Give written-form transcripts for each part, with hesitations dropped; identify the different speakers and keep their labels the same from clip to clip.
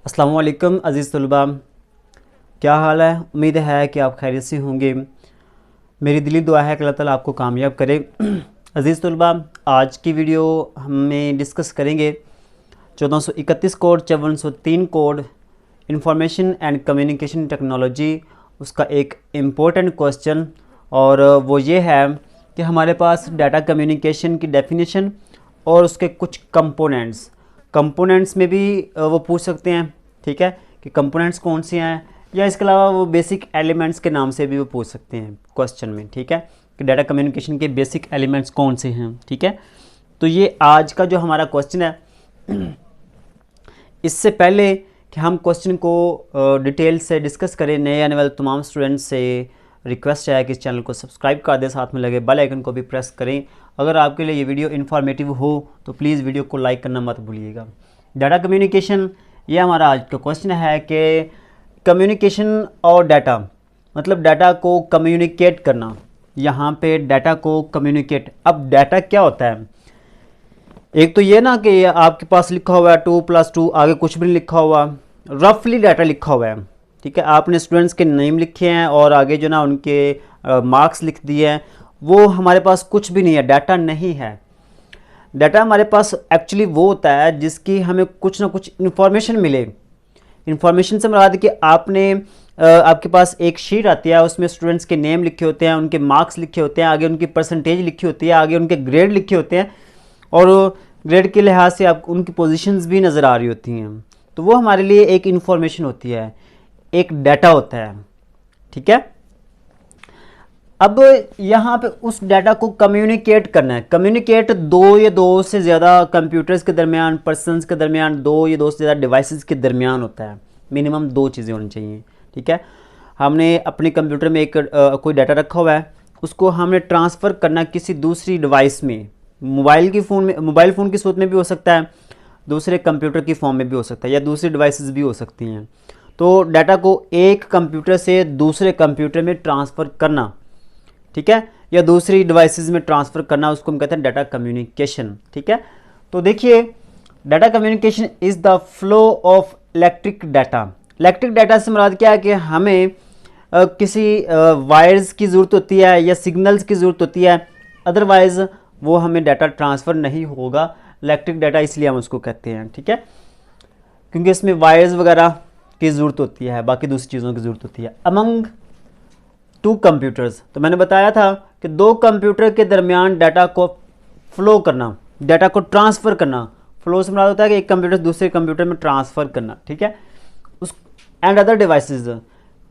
Speaker 1: अस्सलाम वालेकुम अज़ीज़ तलबा, क्या हाल है। उम्मीद है कि आप खैरियत से होंगे। मेरी दिली दुआ है कि अल्लाह ताला आपको कामयाब करे। अज़ीज़ तलबा, आज की वीडियो हमें डिस्कस करेंगे 1431 code 5403 code information and communication technology, उसका एक इम्पोर्टेंट क्वेश्चन। और वो ये है कि हमारे पास डाटा कम्युनिकेशन की डेफिनेशन और उसके कुछ कंपोनेंट्स में भी वो पूछ सकते हैं। ठीक है, कि कंपोनेंट्स कौन से हैं, या इसके अलावा वो बेसिक एलिमेंट्स के नाम से भी वो पूछ सकते हैं क्वेश्चन में। ठीक है, कि डाटा कम्युनिकेशन के बेसिक एलिमेंट्स कौन से हैं। ठीक है, तो ये आज का जो हमारा क्वेश्चन है। इससे पहले कि हम क्वेश्चन को डिटेल से डिस्कस करें, नए आने वाले तमाम स्टूडेंट्स से रिक्वेस्ट है कि इस चैनल को सब्सक्राइब कर दें, साथ में लगे बेल आइकन को भी प्रेस करें। अगर आपके लिए ये वीडियो इन्फॉर्मेटिव हो तो प्लीज़ वीडियो को लाइक करना मत भूलिएगा। डाटा कम्युनिकेशन, ये हमारा आज का क्वेश्चन है कि कम्युनिकेशन और डाटा, मतलब डाटा को कम्युनिकेट करना। यहाँ पे डाटा को कम्युनिकेट, अब डाटा क्या होता है? एक तो ये ना कि आपके पास लिखा हुआ है 2+2, आगे कुछ भी नहीं लिखा हुआ, रफली डाटा लिखा हुआ है। ठीक है, आपने स्टूडेंट्स के नेम लिखे हैं और आगे जो ना उनके मार्क्स लिख दिए हैं, वो हमारे पास कुछ भी नहीं है, डाटा नहीं है। डाटा हमारे पास एक्चुअली वो होता है जिसकी हमें कुछ ना कुछ इन्फॉर्मेशन मिले। इन्फॉर्मेशन से मुराद कि आपके पास एक शीट आती है, उसमें स्टूडेंट्स के नेम लिखे होते हैं, उनके मार्क्स लिखे होते हैं, आगे उनकी परसेंटेज लिखी होती है, आगे उनके ग्रेड लिखे होते हैं, और ग्रेड के लिहाज से आप उनकी पोजीशंस भी नज़र आ रही होती हैं। तो वो हमारे लिए एक इन्फॉर्मेशन होती है, एक डाटा होता है। ठीक है, अब यहाँ पे उस डाटा को कम्युनिकेट करना है। कम्युनिकेट दो या दो से ज़्यादा कंप्यूटर्स के दरमियान, पर्सनस के दरमियान, दो या दो से ज़्यादा डिवाइसेस के दरमियान होता है। मिनिमम दो चीज़ें होनी चाहिए। ठीक है, हमने अपने कंप्यूटर में एक कोई डाटा रखा हुआ है, उसको हमने ट्रांसफ़र करना किसी दूसरी डिवाइस में, मोबाइल फ़ोन की सूरत में भी हो सकता है, दूसरे कंप्यूटर की फॉर्म में भी हो सकता है, या दूसरी डिवाइसेस भी हो सकती हैं। तो डाटा को एक कंप्यूटर से दूसरे कंप्यूटर में ट्रांसफ़र करना, ठीक है, या दूसरी डिवाइसेस में ट्रांसफ़र करना, उसको हम कहते हैं डाटा कम्युनिकेशन। ठीक है, तो देखिए, data communication is the flow of electric data. Electric data से मुराद क्या है कि हमें किसी वायर्स की ज़रूरत होती है या सिग्नल्स की ज़रूरत होती है, अदरवाइज़ वो हमें डाटा ट्रांसफ़र नहीं होगा। इलेक्ट्रिक डाटा इसलिए हम उसको कहते हैं। ठीक है, क्योंकि इसमें वायर्स वगैरह की ज़रूरत होती है, बाकी दूसरी चीज़ों की ज़रूरत होती है। अमंग टू कंप्यूटर्स, तो मैंने बताया था कि दो कंप्यूटर के दरमियान डाटा को फ्लो करना, डाटा को ट्रांसफ़र करना। फ्लो से मुराद होता है कि एक कंप्यूटर से दूसरे कंप्यूटर में ट्रांसफ़र करना। ठीक है, उस एंड अदर डिवाइसेस,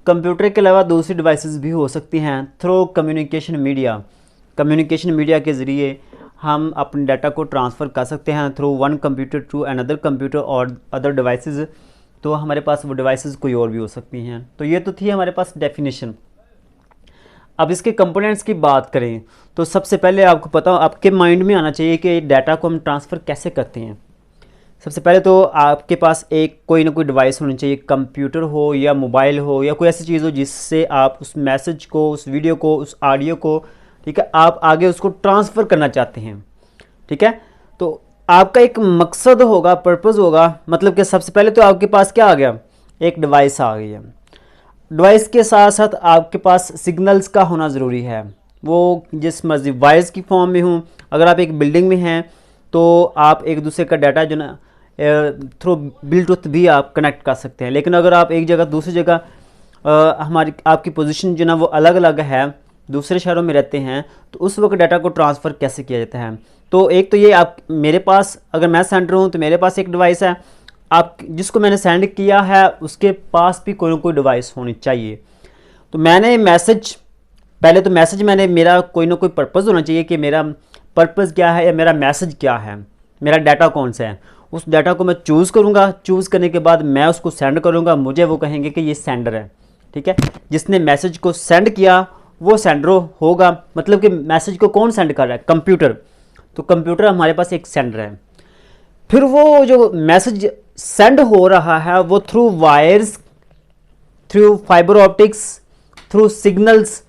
Speaker 1: कंप्यूटर के अलावा दूसरी डिवाइसेस भी हो सकती हैं। Through communication media, communication media के ज़रिए हम अपने डाटा को ट्रांसफ़र कर सकते हैं through one computer to another computer और अदर डिवाइसेस। तो हमारे पास वो डिवाइसेस कोई और भी हो सकती हैं। तो ये तो थी हमारे पास डेफिनेशन। अब इसके कंपोनेंट्स की बात करें तो सबसे पहले आपको पता हो, आपके माइंड में आना चाहिए कि डाटा को हम ट्रांसफ़र कैसे करते हैं। सबसे पहले तो आपके पास एक कोई ना कोई डिवाइस होनी चाहिए, कंप्यूटर हो या मोबाइल हो या कोई ऐसी चीज़ हो जिससे आप उस मैसेज को, उस वीडियो को, उस ऑडियो को, ठीक है, आप आगे उसको ट्रांसफ़र करना चाहते हैं। ठीक है, तो आपका एक मकसद होगा, पर्पज़ होगा, मतलब कि सबसे पहले तो आपके पास क्या आ गया, एक डिवाइस आ गई है। डिवाइस के साथ साथ आपके पास सिग्नल्स का होना ज़रूरी है, वो जिस मर्जी वायर्स की फॉर्म में हो। अगर आप एक बिल्डिंग में हैं तो आप एक दूसरे का डाटा जो ना थ्रू ब्लूटूथ भी आप कनेक्ट कर सकते हैं। लेकिन अगर आप एक जगह दूसरी जगह आपकी पोजीशन जो ना वो अलग अलग है, दूसरे शहरों में रहते हैं, तो उस वक्त डाटा को ट्रांसफ़र कैसे किया जाता है? तो एक तो ये, आप मेरे पास, अगर मैं सेंडर हूँ तो मेरे पास एक डिवाइस है, आप जिसको मैंने सेंड किया है उसके पास भी कोई ना कोई डिवाइस होनी चाहिए। तो मैंने मैसेज, पहले तो मैसेज मैंने, मेरा कोई ना कोई पर्पज़ होना चाहिए कि मेरा पर्पज़ क्या है या मेरा मैसेज क्या है, मेरा डाटा कौन सा है। उस डाटा को मैं चूज़ करूँगा, चूज़ करने के बाद मैं उसको सेंड करूँगा, मुझे वो कहेंगे कि ये सेंडर है। ठीक है, जिसने मैसेज को सेंड किया वो सेंडर होगा, मतलब कि मैसेज को कौन सेंड कर रहा है, कंप्यूटर। तो कंप्यूटर हमारे पास एक सेंडर है। फिर वो जो मैसेज सेंड हो रहा है वो through wires, through fibre optics, through signals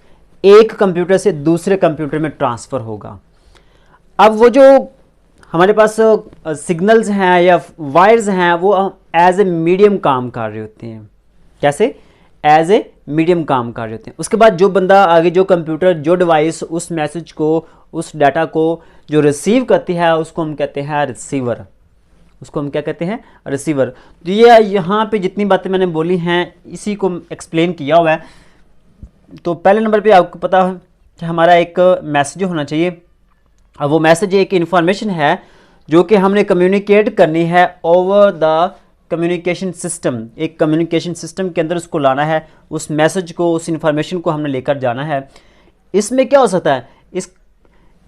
Speaker 1: एक कंप्यूटर से दूसरे कंप्यूटर में ट्रांसफ़र होगा। अब वो जो हमारे पास सिग्नल्स हैं या वायर्स हैं, वो एज ए मीडियम काम कर रहे होते हैं। कैसे? एज ए मीडियम काम कर रहे होते हैं। उसके बाद जो बंदा आगे, जो कंप्यूटर, जो डिवाइस उस मैसेज को, उस डाटा को जो रिसीव करती है, उसको हम कहते हैं रिसीवर। उसको हम क्या कहते हैं? रिसीवर। तो ये यहाँ पे जितनी बातें मैंने बोली हैं इसी को एक्सप्लेन किया हुआ है। तो पहले नंबर पे आपको पता है कि हमारा एक मैसेज होना चाहिए। अब वो मैसेज एक इंफॉर्मेशन है जो कि हमने कम्युनिकेट करनी है ओवर द कम्युनिकेशन सिस्टम। एक कम्युनिकेशन सिस्टम के अंदर उसको लाना है, उस मैसेज को, उस इंफॉर्मेशन को हमने लेकर जाना है। इसमें क्या हो सकता है?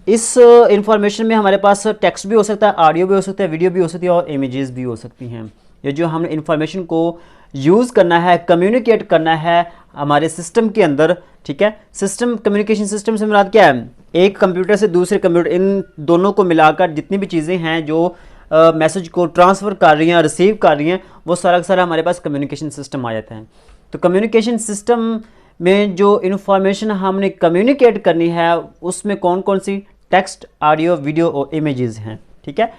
Speaker 1: इस इंफॉर्मेशन में हमारे पास टेक्स्ट भी हो सकता है, ऑडियो भी हो सकता है, वीडियो भी हो सकती है और इमेजेस भी हो सकती हैं। ये जो हमने इंफॉर्मेशन को यूज़ करना है, कम्युनिकेट करना है हमारे सिस्टम के अंदर, ठीक है। सिस्टम, कम्युनिकेशन सिस्टम से मुराद क्या है? एक कंप्यूटर से दूसरे कंप्यूटर, इन दोनों को मिलाकर जितनी भी चीज़ें हैं जो मैसेज को ट्रांसफ़र कर रही हैं, रिसीव कर रही हैं, वो सारा का सारा हमारे पास कम्युनिकेशन सिस्टम आ जाता है। तो कम्युनिकेशन सिस्टम में जो इन्फॉर्मेशन हमने कम्युनिकेट करनी है उसमें कौन कौन सी टेक्स्ट, ऑडियो, वीडियो और इमेजेस हैं, ठीक है।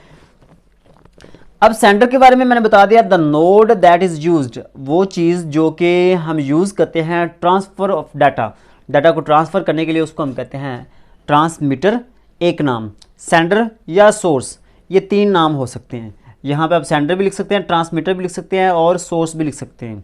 Speaker 1: अब सेंडर के बारे में मैंने बता दिया। The node that is used, वो चीज़ जो कि हम यूज़ करते हैं ट्रांसफ़र ऑफ डाटा, डाटा को ट्रांसफ़र करने के लिए, उसको हम कहते हैं ट्रांसमीटर, एक नाम, सेंडर या सोर्स, ये तीन नाम हो सकते हैं। यहाँ पे आप सेंडर भी लिख सकते हैं, ट्रांसमीटर भी लिख सकते हैं और सोर्स भी लिख सकते हैं।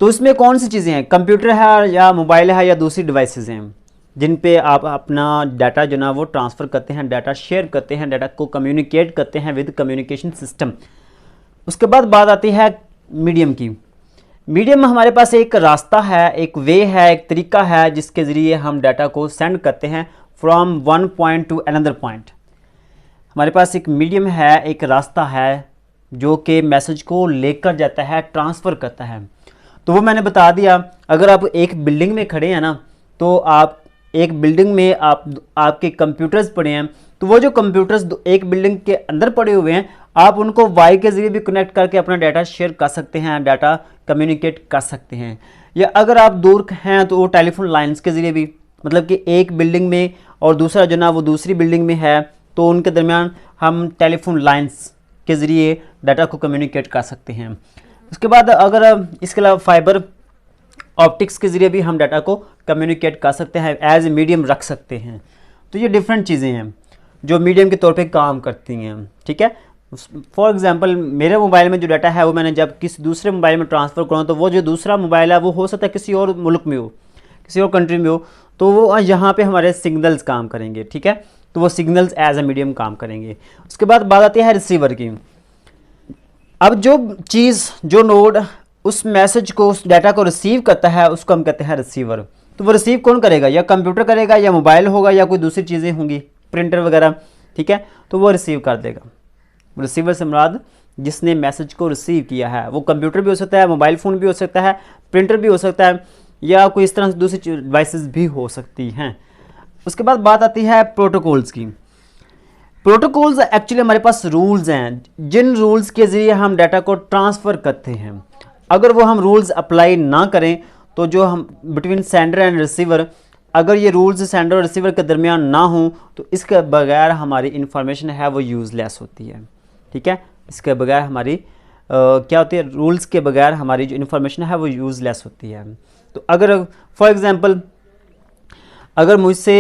Speaker 1: तो इसमें कौन सी चीज़ें हैं? कंप्यूटर है या मोबाइल है या दूसरी डिवाइसेस हैं जिन पे आप अपना डाटा जो ना वो ट्रांसफ़र करते हैं, डाटा शेयर करते हैं, डाटा को कम्युनिकेट करते हैं विद कम्युनिकेशन सिस्टम। उसके बाद बात आती है मीडियम की। मीडियम हमारे पास एक रास्ता है, एक वे है, एक तरीका है जिसके ज़रिए हम डाटा को सेंड करते हैं from one point two another point. हमारे पास एक मीडियम है, एक रास्ता है जो कि मैसेज को लेकर जाता है, ट्रांसफ़र करता है। तो वो मैंने बता दिया। अगर आप एक बिल्डिंग में खड़े हैं ना, तो आप एक बिल्डिंग में आपके कंप्यूटर्स पड़े हैं, तो वो जो कंप्यूटर्स एक बिल्डिंग के अंदर पड़े हुए हैं, आप उनको वाई के ज़रिए भी कनेक्ट करके अपना डाटा शेयर कर सकते हैं, डाटा कम्युनिकेट कर सकते हैं। या अगर आप दूर हैं तो वो टेलीफोन लाइंस के ज़रिए भी, मतलब कि एक बिल्डिंग में और दूसरा जो ना वो दूसरी बिल्डिंग में है, तो उनके दरमियान हम टेलीफोन लाइंस के ज़रिए डाटा को कम्युनिकेट कर सकते हैं। उसके बाद अगर इसके अलावा फाइबर ऑप्टिक्स के ज़रिए भी हम डाटा को कम्युनिकेट कर सकते हैं, एज ए मीडियम रख सकते हैं। तो ये डिफरेंट चीज़ें हैं जो मीडियम के तौर पे काम करती हैं, ठीक है। फॉर एग्जांपल मेरे मोबाइल में जो डाटा है वो मैंने जब किसी दूसरे मोबाइल में ट्रांसफ़र करूँ, तो वो जो दूसरा मोबाइल है वो हो सकता है किसी और मुल्क में हो, किसी और कंट्री में हो, तो वो यहाँ पे हमारे सिग्नल्स काम करेंगे, ठीक है। तो वो सिग्नल्स एज ए मीडियम काम करेंगे। उसके बाद बात आती है रिसीवर की। अब जो चीज़, जो नोड उस मैसेज को, उस डाटा को रिसीव करता है, उसको हम कहते हैं रिसीवर। तो वो रिसीव कौन करेगा? या कंप्यूटर करेगा, या मोबाइल होगा, या कोई दूसरी चीज़ें होंगी, प्रिंटर वगैरह, ठीक है। तो वो रिसीव कर देगा। रिसीवर से मुराद जिसने मैसेज को रिसीव किया है, वो कंप्यूटर भी हो सकता है, मोबाइल फ़ोन भी हो सकता है, प्रिंटर भी हो सकता है, या कोई इस तरह से दूसरी डिवाइसेस भी हो सकती हैं। उसके बाद बात आती है प्रोटोकॉल्स की। प्रोटोकॉल्स एक्चुअली हमारे पास रूल्स हैं, जिन रूल्स के ज़रिए हम डाटा को ट्रांसफ़र करते हैं। अगर वो हम रूल्स अप्लाई ना करें तो जो हम बिटवीन सेंडर एंड रिसीवर, अगर ये रूल्स सेंडर और रिसीवर के दरमियान ना हो, तो इसके बगैर हमारी इंफॉर्मेशन है वो यूज़लेस होती है, ठीक है। इसके बगैर हमारी क्या होती है? रूल्स के बगैर हमारी जो इन्फॉर्मेशन है वो यूज़लेस होती है। तो अगर फॉर एग्ज़ाम्पल अगर मुझसे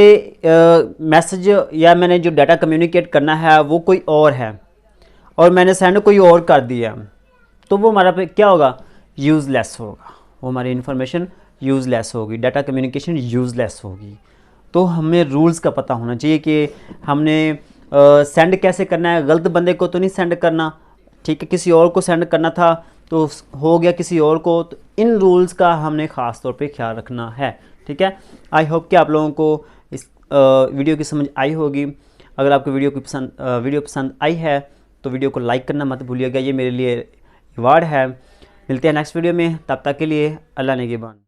Speaker 1: मैसेज या मैंने जो डाटा कम्युनिकेट करना है वो कोई और है और मैंने सेंड कोई और कर दिया, तो वो हमारा पे क्या होगा? यूज़लेस होगा, वो हमारी इन्फॉर्मेशन यूज़लेस होगी, डाटा कम्युनिकेशन यूज़लेस होगी। तो हमें रूल्स का पता होना चाहिए कि हमने सेंड कैसे करना है। गलत बंदे को तो नहीं सेंड करना, ठीक है। किसी और को सेंड करना था तो हो गया किसी और को। तो इन रूल्स का हमने ख़ास तौर पे ख्याल रखना है, ठीक है। आई होप कि आप लोगों को इस वीडियो की समझ आई होगी। अगर आपको वीडियो पसंद आई है तो वीडियो को लाइक करना मत भूलिएगा, ये मेरे लिए रिवार्ड है। मिलते हैं नेक्स्ट वीडियो में, तब तक के लिए अल्लाह निगहबान।